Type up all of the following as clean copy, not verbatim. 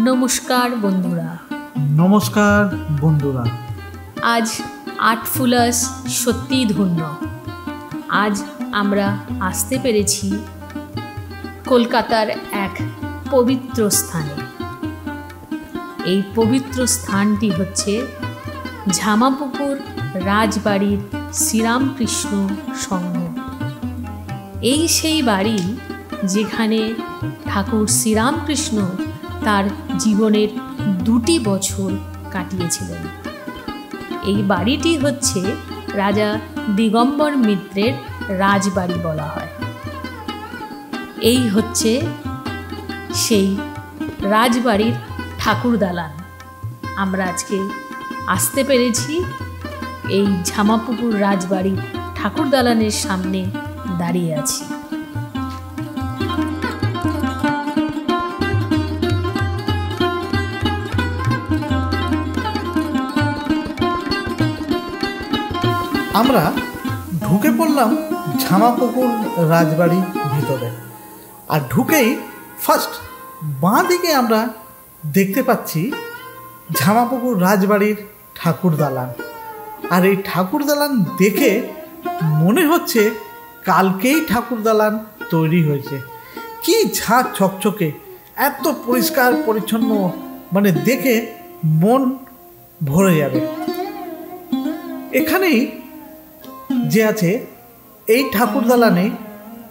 নমস্কার বন্ধুরা। নমস্কার বন্ধুরা। আজ আর্টফুলাস সত্যিই ধন্য। আজ আমরা আসতে পেরেছি কলকাতার এক পবিত্র স্থানে। এই পবিত্র স্থানটি হচ্ছে ঝামাপুকুর রাজবাড়ির শ্রীরামকৃষ্ণ সংঘ। এই সেই বাড়ি যেখানে ঠাকুর শ্রীরামকৃষ্ণ তার জীবনের 2টি বছর কাটিয়েছিলেন। এই বাড়িটি হচ্ছে রাজা দিগম্বর মিত্রের রাজবাড়ি বলা হয়। এই হচ্ছে সেই রাজবাড়ির ঠাকুর দালান। আমরা আজকে আসতে পেরেছি এই ঝামাপুকুর রাজবাড়ির ঠাকুর দালানের সামনে দাঁড়িয়ে আছি। আমরা ঢুকে পড়লাম ঝামাপুকুর রাজবাড়ির ভিতরে। আর ঢুকেই ফার্স্ট বাঁ দিকে আমরা দেখতে পাচ্ছি ঝামাপুকুর রাজবাড়ির ঠাকুর দালান। আর এই ঠাকুর দালান দেখে মনে হচ্ছে কালকেই ঠাকুর দালান তৈরি হয়েছে। কি ঝাঁ চকচকে, এত পরিষ্কার পরিচ্ছন্ন, মানে দেখে মন ভরে যাবে। এখানেই যে আছে এই ঠাকুর দালানে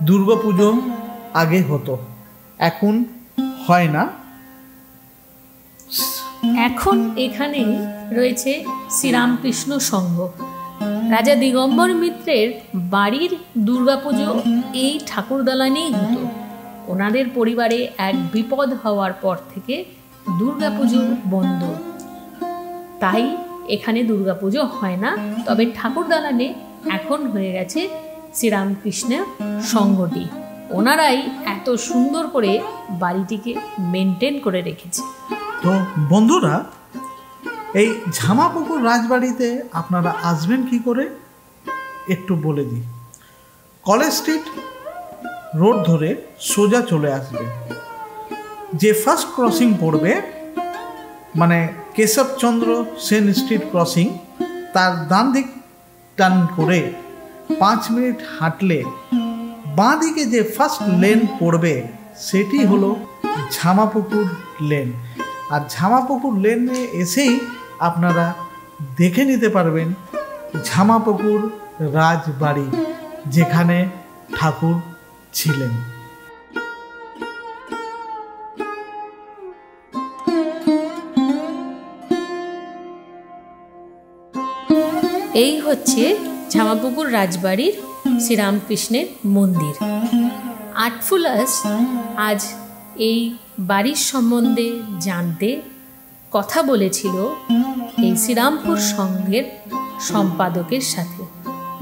দুর্গাপুজো আগে হতো, এখন হয় না। এখন এখানে রয়েছে শ্রীরামকৃষ্ণ সংঘ। রাজা দিগম্বর মিত্রের বাড়ির দুর্গাপুজো এই ঠাকুর দালানেই হতো। ওনাদের পরিবারে এক বিপদ হওয়ার পর থেকে দুর্গাপুজো বন্ধ, তাই এখানে দুর্গাপুজো হয় না। তবে ঠাকুর দালানে এখন হয়ে গেছে শ্রীরামকৃষ্ণের সংঘটি। ওনারাই এত সুন্দর করে বাড়িটিকে মেনটেন করে রেখেছে। তো বন্ধুরা, এই ঝামাপুকুর রাজবাড়িতে আপনারা আসবেন কি করে একটু বলে দিই। কলেজ স্ট্রিট রোড ধরে সোজা চলে আসবেন। যে ফার্স্ট ক্রসিং পড়বে, মানে কেশবচন্দ্র সেন স্ট্রিট ক্রসিং, তার ডান দিক টার্ন করে 5 মিনিট হাঁটলে বাঁ দিকে যে ফার্স্ট লেন পড়বে সেটি হলো ঝামাপুকুর লেন। আর ঝামাপুকুর লেনে এসেই আপনারা দেখে নিতে পারবেন ঝামাপুকুর রাজবাড়ি, যেখানে ঠাকুর ছিলেন। এই হচ্ছে ঝামাপুকুর রাজবাড়ির শ্রীরামকৃষ্ণের মন্দির। আর্টফুলাস আজ এই বাড়ির সম্বন্ধে জানতে কথা বলেছিল এই শ্রীরামপুর সংঘের সম্পাদকের সাথে।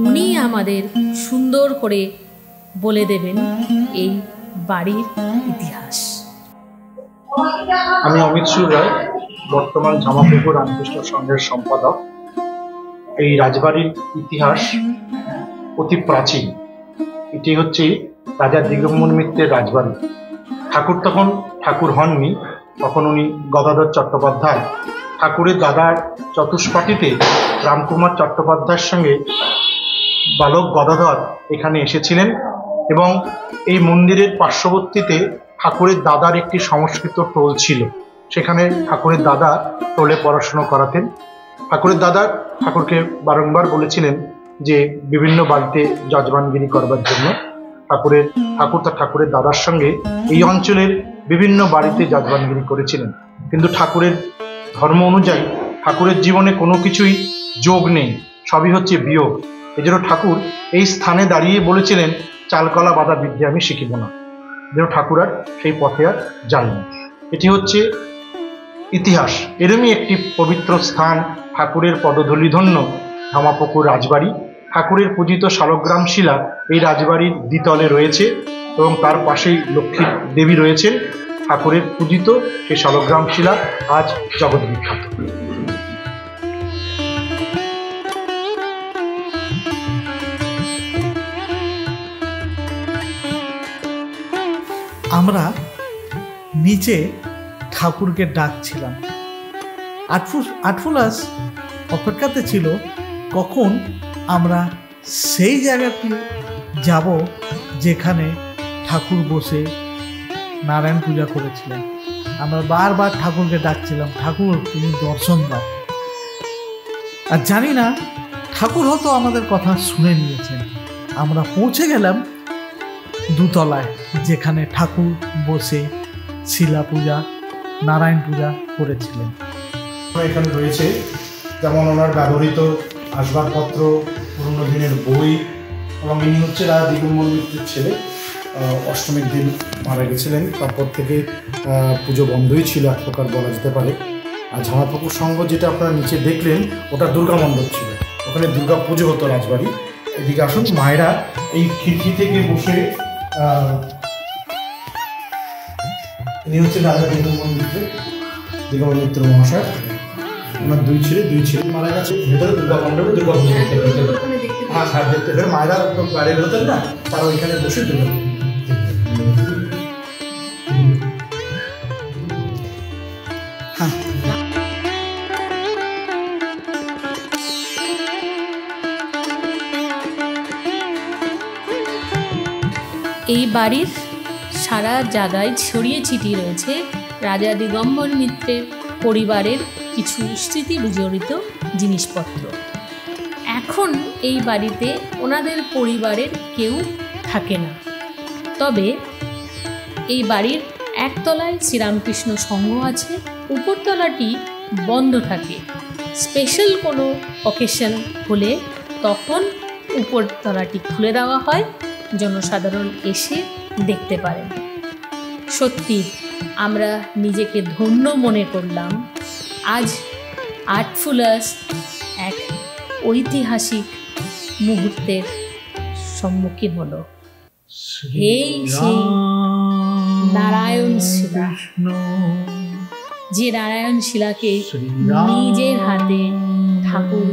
উনি আমাদের সুন্দর করে বলে দেবেন এই বাড়ির ইতিহাস। আমি অমিত রায়, বর্তমান ঝামাপুকুর রামকৃষ্ণ সংঘের সম্পাদক। এই রাজবাড়ির ইতিহাস অতি প্রাচীন। এটি হচ্ছে রাজা দিগম্বর মিত্রের রাজবাড়ি। ঠাকুর তখন ঠাকুর হননি, তখন উনি গদাধর চট্টোপাধ্যায়, ঠাকুরের দাদার চতুষ্পাটিতে রামকুমার চট্টোপাধ্যায়ের সঙ্গে বালক গদাধর এখানে এসেছিলেন এবং এই মন্দিরের পার্শ্ববর্তীতে ঠাকুরের দাদার একটি সংস্কৃত টোল ছিল। সেখানে ঠাকুরের দাদা টোলে পড়াশুনো করাতেন। ঠাকুরের দাদা ঠাকুরকে বারংবার বলেছিলেন যে বিভিন্ন বাড়িতে যজমানগিরি করবার জন্য। ঠাকুরের দাদার সঙ্গে এই অঞ্চলের বিভিন্ন বাড়িতে যজমানগিরি করেছিলেন, কিন্তু ঠাকুরের ধর্ম অনুযায়ী ঠাকুরের জীবনে কোনো কিছুই যোগ নেই, সবই হচ্ছে বিয়োগ। এজন্য ঠাকুর এই স্থানে দাঁড়িয়ে বলেছিলেন, চালকলা বাঁধা বিদ্যে আমি শিখিব না। যেন ঠাকুর আর সেই পথে আর যায়নি। এটি হচ্ছে ইতিহাস। এরমই একটি পবিত্র স্থান, ঠাকুরের পদধূলিধন্য ঝামাপুকুর রাজবাড়ি। ঠাকুরের পূজিত শালগ্রাম শিলা এই রাজবাড়ির দ্বিতলে রয়েছে এবং তার পাশেই লক্ষ্মী দেবী রয়েছেন। ঠাকুরের পূজিত সেই শালগ্রাম শিলা আজ জগৎ বিখ্যাত। আমরা নিচে ঠাকুরকে ডাকছিলাম। আটফুলাস অপেক্ষাতে ছিল কখন আমরা সেই জায়গাটি যাব যেখানে ঠাকুর বসে নারায়ণ পূজা করেছিলেন। আমরা বারবার ঠাকুরকে ডাকছিলাম, ঠাকুর তুমি দর্শন দাও। আর জানি না ঠাকুর হয়তো আমাদের কথা শুনে নিয়েছেন। আমরা পৌঁছে গেলাম দোতলায়, যেখানে ঠাকুর বসে শিলা পূজা, নারায়ণ পূজা করেছিলেন। এখানে রয়েছে যেমন ওনার ব্যবহৃত আসবাবপত্র, পুরনো দিনের বই, এবং ইনি হচ্ছে রাজা দিগম্বর মিত্রের ছেলে। অষ্টমীর দিন মারা গেছিলেন, তারপর থেকে পুজো বন্ধই ছিল এক প্রকার বলা যেতে পারে। আর ঝামাপুকুর সংঘ যেটা আপনারা নিচে দেখলেন ওটা দুর্গা মণ্ডপ ছিল, ওখানে দুর্গা পুজো হতো রাজবাড়ি। এদিকে আসুন, মায়েরা এই খিড়কি থেকে বসে, ইনি হচ্ছে রাজা দিগম্বর মিত্র মহাশয়। ওনার দুই ছেলে মারা গেছে। ভেতরে দুর্গা মণ্ডপে দুর্গা পুজো দেখতে হ্যাঁ দেখতে পেয়ে মায়েরা বাড়ির হতেন না, তারা ওইখানে বসে দুর্গা এই বাড়ির সারা জায়গায় ছড়িয়ে ছিটিয়ে রয়েছে রাজা দিগম্বর মিত্রের পরিবারের কিছু স্মৃতি বিজড়িত জিনিসপত্র। এখন এই বাড়িতে ওনাদের পরিবারের কেউ থাকে না, তবে এই বাড়ির একতলায় শ্রীরামকৃষ্ণ সংঘ আছে, উপরতলাটি বন্ধ থাকে। স্পেশাল কোনো অকেশন হলে তখন উপরতলাটি খুলে দেওয়া হয়, জনসাধারণ এসে দেখতে পারেন। সত্যি আমরা নিজেকে ধন্য মনে করলাম। আজ আটফুলাস এক ঐতিহাসিক মুহূর্তের সম্মুখীন হলো। এই সেই নারায়ণ শিলা, যে নারায়ণ শিলাকে নিজের হাতে ঠাকুর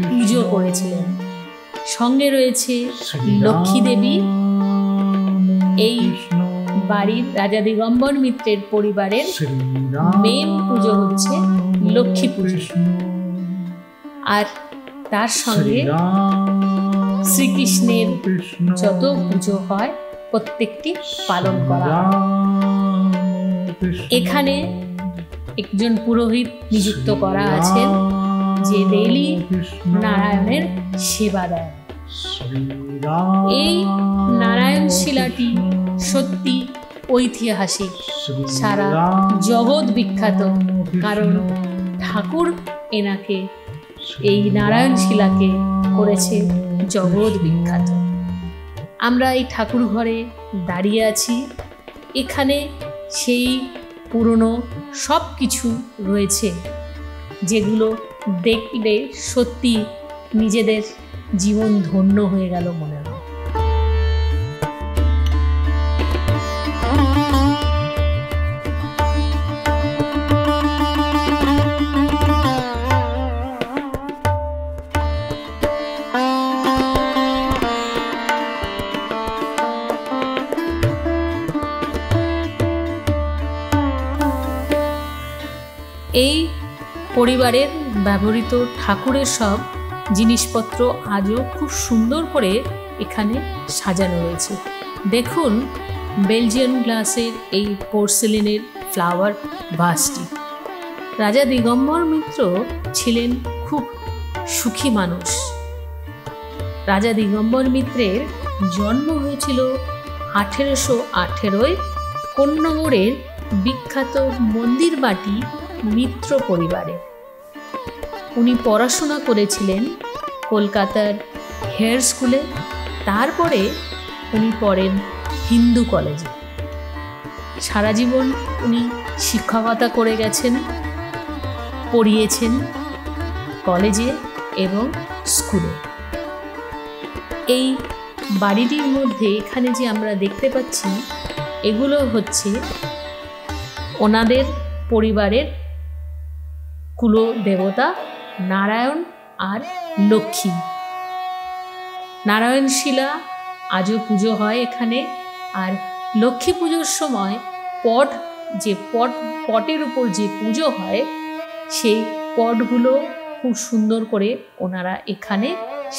পুজো করেছিলেন। সঙ্গে রয়েছে লক্ষ্মী দেবী। এই বাড়ির রাজা দিগম্বর মিত্রের পরিবারের মেন পুজো হচ্ছে লক্ষ্মী পুজো, আর তার সঙ্গে শ্রীকৃষ্ণের যত পুজো হয় প্রত্যেকটি পালন করা হয়। এখানে একজন পুরোহিত নিযুক্ত করা আছেন, যে ডেইলি নারায়ণের সেবা দেয়। এই নারায়ণ শিলাটি সত্যি ঐতিহাসিক, সারা জগৎ বিখ্যাত, কারণ ঠাকুর এনাকে, এই নারায়ণ শিলাকে করেছে জগৎ বিখ্যাত। আমরা এই ঠাকুর ঘরে দাঁড়িয়ে আছি। এখানে সেই পুরনো সব কিছু রয়েছে, যেগুলো দেখলে সত্যি নিজেদের জীবন ধন্য হয়ে গেল মনে হয়। এই পরিবারের ব্যবহৃত ঠাকুরের সব জিনিসপত্র আজও খুব সুন্দর করে এখানে সাজানো রয়েছে। দেখুন, বেলজিয়ান গ্লাসের এই পোর্সেলিনের ফ্লাওয়ার ভাসটি। রাজা দিগম্বর মিত্র ছিলেন খুব সুখী মানুষ। রাজা দিগম্বর মিত্রের জন্ম হয়েছিল 1818 কোন্নগরের বিখ্যাত মন্দির বাটি মিত্র পরিবারে। উনি পড়াশোনা করেছিলেন কলকাতার হেয়ার স্কুলে, তারপরে উনি পড়েন হিন্দু কলেজে। সারা জীবন উনি শিক্ষকতা করে গেছেন, পড়িয়েছেন কলেজে এবং স্কুলে। এই বাড়িটির মধ্যে এখানে যে আমরা দেখতে পাচ্ছি, এগুলো হচ্ছে ওনাদের পরিবারের কুল দেবতা নারায়ণ আর লক্ষ্মী। নারায়ণ শিলা আজও পুজো হয় এখানে, আর লক্ষ্মী পুজোর সময় পট যে পটের উপর যে পুজো হয় সেই পটগুলো খুব সুন্দর করে ওনারা এখানে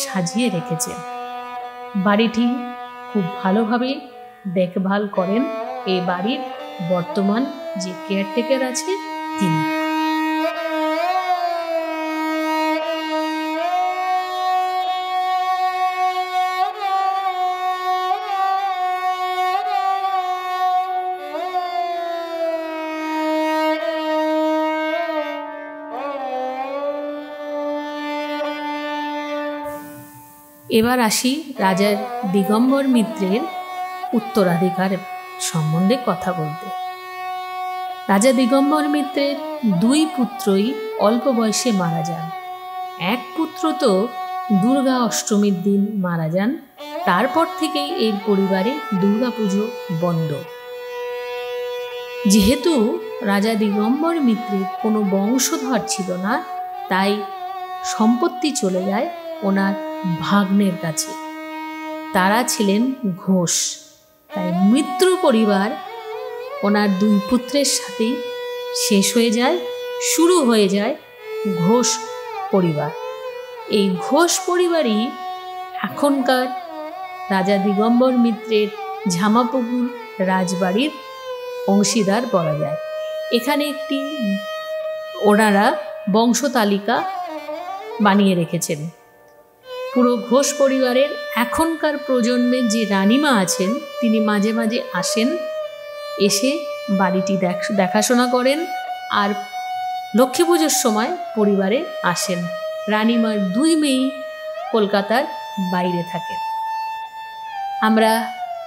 সাজিয়ে রেখেছেন। বাড়িটি খুব ভালোভাবে দেখভাল করেন এই বাড়ির বর্তমান যে কেয়ারটেকার আছে তিনি। এবার আসি রাজা দিগম্বর মিত্রের উত্তরাধিকার সম্বন্ধে কথা বলতে। রাজা দিগম্বর মিত্রের 2 পুত্রই অল্প বয়সে মারা যান। এক পুত্র তো দুর্গা অষ্টমীর দিন মারা যান। তারপর থেকেই এই পরিবারে দুর্গাপুজো বন্ধ। যেহেতু রাজা দিগম্বর মিত্রের কোনো বংশধর ছিল না, তাই সম্পত্তি চলে যায় ওনার ভাগ্নের কাছে। তারা ছিলেন ঘোষ। তাই মিত্র পরিবার ওনার 2 পুত্রের সাথেই শেষ হয়ে যায়, শুরু হয়ে যায় ঘোষ পরিবার। এই ঘোষ পরিবারই এখনকার রাজা দিগম্বর মিত্রের ঝামাপুকুর রাজবাড়ির অংশীদার বলা যায়। এখানে একটি ওনারা বংশতালিকা বানিয়ে রেখেছেন। পুরো ঘোষ পরিবারের এখনকার প্রজন্মের যে রানীমা আছেন তিনি মাঝে মাঝে আসেন, এসে বাড়িটি দেখাশোনা করেন, আর লক্ষ্মী পুজোর সময় পরিবারে আসেন। রানীমার 2 মেয়ে কলকাতার বাইরে থাকেন। আমরা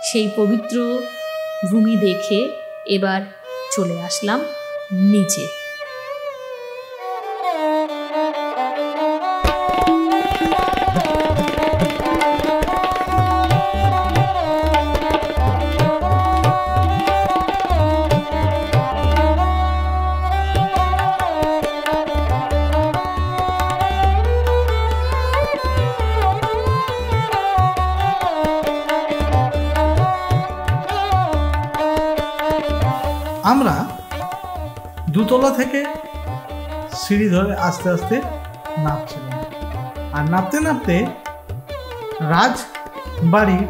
সেই পবিত্র ভূমি দেখে এবার চলে আসলাম নিচে। আমরা 2 তলা থেকে সিঁড়ি ধরে আস্তে আস্তে নামছিলাম। আর নামতে নামতে রাজবাড়ির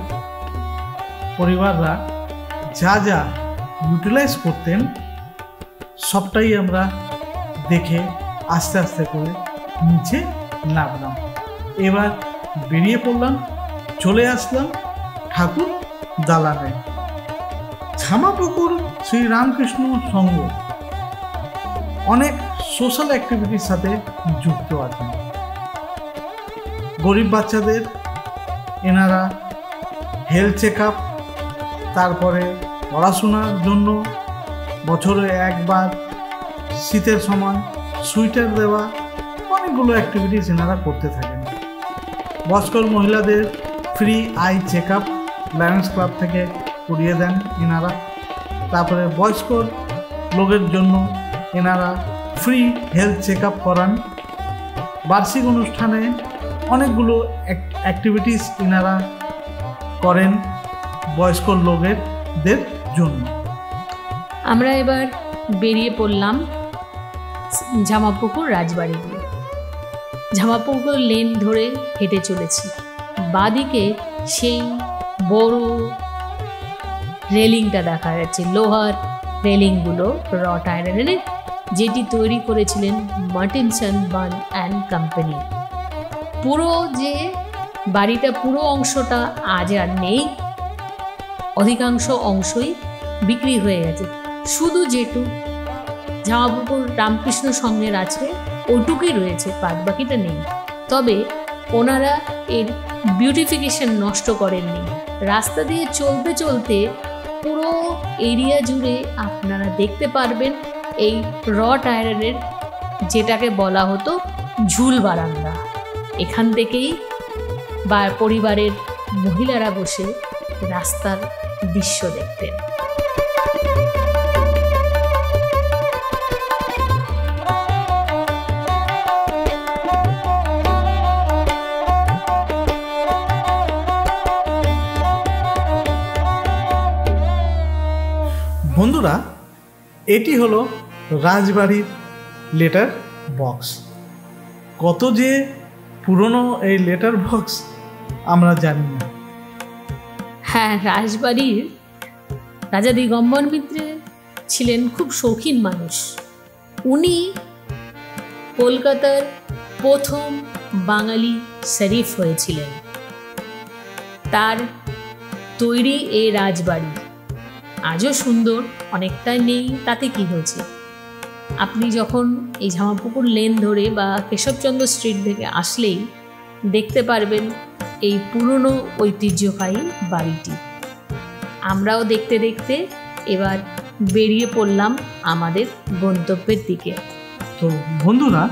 পরিবাররা যা যা ইউটিলাইজ করতেন সবটাই আমরা দেখে আস্তে আস্তে করে নিচে নামলাম। এবার বেরিয়ে পড়লাম, চলে আসলাম ঠাকুর দালানে। ঝামাপুকুর শ্রী রামকৃষ্ণ সংঘ অনেক সোশ্যাল অ্যাক্টিভিটির সাথে যুক্ত আছেন। গরিব বাচ্চাদের এনারা হেলথ চেক আপ, তারপরে পড়াশোনার জন্য বছরে একবার শীতের সময় সুইটার দেওয়া, অনেকগুলো অ্যাক্টিভিটিস এনারা করতে থাকেন। বয়স্ক মহিলাদের free eye check up lions club থেকে করিয়ে দেন এনারা। তারপরে বয়স্ক লোকের জন্য এনারা ফ্রি হেলথ চেক আপ করান। বার্ষিক অনুষ্ঠানে অনেকগুলো অ্যাক্টিভিটিস এনারা করেন বয়স্ক লোকেদের জন্য। আমরা এবার বেরিয়ে পড়লাম ঝামাপুকুর রাজবাড়ি দিয়ে। ঝামাপুকুর লেন ধরে হেঁটে চলেছি। বাঁদিকে সেই বড় রেলিংটা দেখা যাচ্ছে, লোহার রেলিংগুলো রট আয়রনের, যেটি তৈরি করেছিলেন মার্টিনসন বার্ন অ্যান্ড কোম্পানি। পুরো যে বাড়িটা পুরো অংশটা আজ আর নেই, অধিকাংশ অংশই বিক্রি হয়ে গেছে। শুধু যেটুকু ঝামাপুকুর রামকৃষ্ণ সংঘের আছে ওটুকুই রয়েছে, বাদ বাকিটা নেই। তবে ওনারা এর বিউটিফিকেশন নষ্ট করেননি। রাস্তা দিয়ে চলতে চলতে পুরো এরিয়া জুড়ে আপনারা দেখতে পারবেন এই রট আয়রনের, যেটাকে বলা হতো ঝুল বারান্দা। এখান থেকেই বা পরিবারের মহিলারা বসে রাস্তার দৃশ্য দেখতেন। বন্ধুরা, এটি হলো রাজবাড়ির লেটার বক্স। কত যে পুরনো এই লেটার বক্স আমরা জানি না। হ্যাঁ, রাজবাড়ির রাজা দিগম্বর মিত্র ছিলেন খুব শৌখিন মানুষ। উনি কলকাতার প্রথম বাঙালি শরীফ হয়েছিলেন। তার তৈরি এই রাজবাড়ি আজও সুন্দর, অনেকটাই নেই, তাতে কি হয়েছে। আপনি যখন এই ঝামাপুকুর লেন ধরে বা কেশবচন্দ্র স্ট্রিট থেকে আসলেই দেখতে পারবেন এই পুরনো ঐতিহ্যবাহী বাড়িটি। আমরাও দেখতে দেখতে এবার বেরিয়ে পড়লাম আমাদের গন্তব্যের দিকে। তো বন্ধুরা,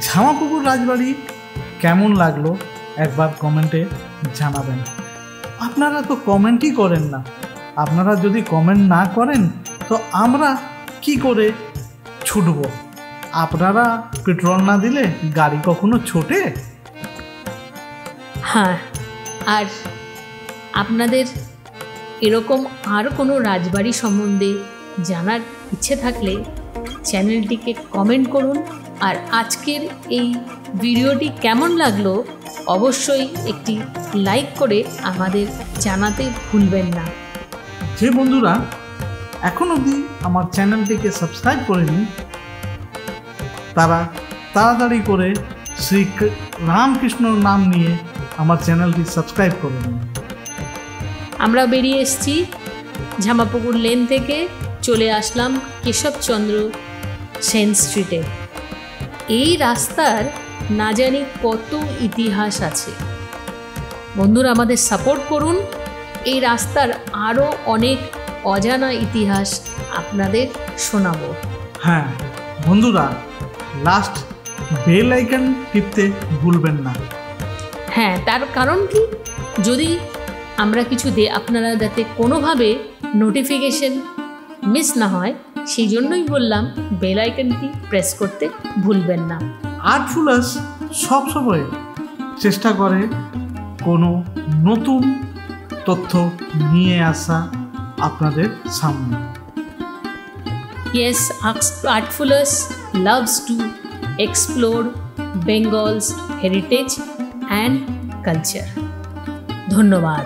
ঝামাপুকুর রাজবাড়ি কেমন লাগলো একবার কমেন্টে জানাবেন। আপনারা তো কমেন্টই করেন না। আপনারা যদি কমেন্ট না করেন তো আমরা কি করে ছুটব? আপনারা পেট্রোল না দিলে গাড়ি কখনো ছোটে? হ্যাঁ, আর আপনাদের এরকম আর কোনো রাজবাড়ি সম্বন্ধে জানার ইচ্ছে থাকলে চ্যানেলটিকে কমেন্ট করুন। আর আজকের এই ভিডিওটি কেমন লাগলো অবশ্যই একটি লাইক করে আমাদের জানাতে ভুলবেন না। যে বন্ধুরা এখন অবধি আমার চ্যানেলটিকে সাবস্ক্রাইব করেনি তারা তাড়াতাড়ি করে শ্রী রামকৃষ্ণর নাম নিয়ে আমার চ্যানেলটি সাবস্ক্রাইব করে নিন। আমরা বেরিয়ে এসেছি ঝামাপুকুর লেন থেকে, চলে আসলাম কেশবচন্দ্র সেন স্ট্রিটে। এই রাস্তার না জানি কত ইতিহাস আছে। বন্ধুরা, আমাদের সাপোর্ট করুন। এই রাস্তার আরও অনেক অজানা ইতিহাস আপনাদের শোনাবো। হ্যাঁ বন্ধুরা, লাস্ট বেল আইকন টিপতে ভুলবেন না। হ্যাঁ, তার কারণ কি, যদি আমরা কিছু আপনারা যাতে কোনোভাবে নোটিফিকেশন মিস না হয়, সেই জন্যই বললাম বেল আইকনটি প্রেস করতে ভুলবেন না। আর্টফুলাস সবসময় চেষ্টা করে কোনো নতুন তথ্য নিয়ে আসা আপনাদের সামনে। Yes, Artfulous loves to explore Bengal's heritage and culture. ধন্যবাদ।